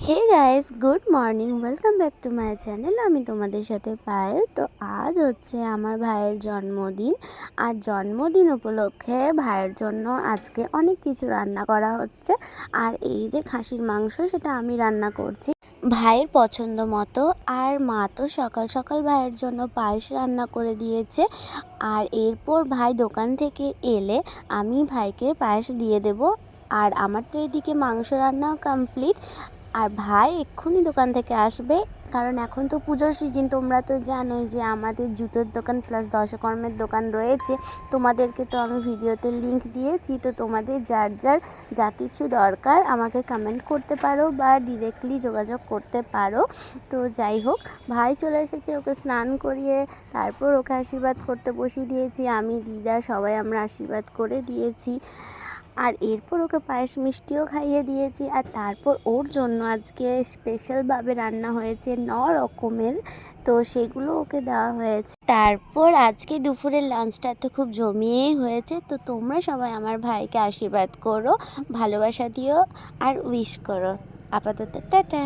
Hey guys, good morning, welcome back to my channel. আমি তোমাদের সাথে পায়েল। তো আজ হচ্ছে আমার ভাইয়ের জন্মদিন, আর জন্মদিন উপলক্ষে ভাইয়ের জন্য আজকে অনেক কিছু রান্না করা হচ্ছে। আর এই যে খাসির মাংস, সেটা আমি রান্না করছি ভাইয়ের পছন্দ মতো। আর মা তো সকাল সকাল ভাইয়ের জন্য পায়েস রান্না করে দিয়েছে। আর এরপর ভাই দোকান থেকে এলে আমি ভাইকে পায়েস দিয়ে দেব। আর আমার তো এদিকে মাংস রান্না কমপ্লিট। আর ভাই এক্ষুনি দোকান থেকে আসবে, কারণ এখন তো পুজোর সিজন। তোমরা তো জানোই যে আমাদের জুতোর দোকান প্লাস দশকর্মের দোকান রয়েছে। তোমাদেরকে তো আমি ভিডিওতে লিংক দিয়েছি, তো তোমাদের যার যার যা কিছু দরকার আমাকে কমেন্ট করতে পারো বা ডিরেক্টলি যোগাযোগ করতে পারো। তো যাই হোক, ভাই চলে এসেছে, ওকে স্নান করিয়ে তারপর ওকে আশীর্বাদ করতে বসিয়ে দিয়েছি। আমি, দিদা, সবাই আমরা আশীর্বাদ করে দিয়েছি। আর এরপর ওকে পায়েস মিষ্টিও খাইয়ে দিয়েছি। আর তারপর ওর জন্য আজকে স্পেশালভাবে রান্না হয়েছে 9 রকমের, তো সেগুলো ওকে দেওয়া হয়েছে। তারপর আজকে দুপুরের লাঞ্চটা তো খুব জমিয়েই হয়েছে। তো তোমরা সবাই আমার ভাইকে আশীর্বাদ করো, ভালোবাসা দিও আর উইশ করো। আপাতত টাটা।